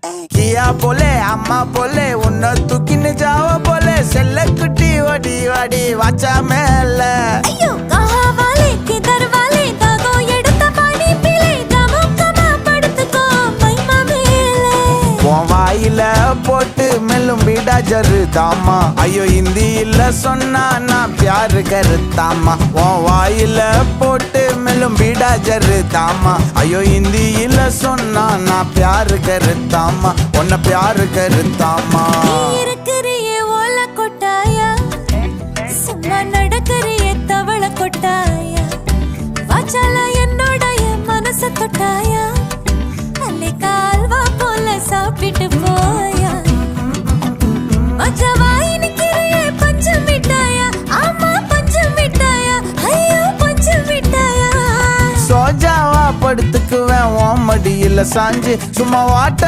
கியா போலே அம்மா போலே உன்னை தூக்கின்னு ஜாவ போலே செல்ல குட்டி ஓடி ஓடி வாச்சா மேல ஐயோ கஹா வாலே கிதர் வாலே தாகோ எடுத்த பாடி பிலே தமுக்கமா படுத்துக்கோ மைமா மேலே உன் வாயில போட்டு மெல்லும் பீடா ஜருதாமா ஐயோ ஹிந்தியில சொன்னா நான் பியாரு கருத்தாமா உன் வாயில போட்டு மெல்லும் பீடா ஜருதாமா ஐயோ ஹிந்தியில சொன்னா நான் பியாரு கருத்தாமா உன்னை பியாரு கருத்தாமா இருக்கிறியே ஓல கொட்டாயா சும்மா நடக்கறியே தவள கொட்டாயா வாச்சால என்னோடைய மனச தொட்டாயா அல்லே கால்வா போல சாப்பிட்டு போயா மச்சவாய் நிக்கிறியே பஞ்சு மிட்டாயா ஆமா பஞ்சு மிட்டாயா ஐயோ பஞ்சு மிட்டாயா சோஜாவா படுத்துக்குவேன் உன் மடியில சாஞ்சு சும்மா வாட்ட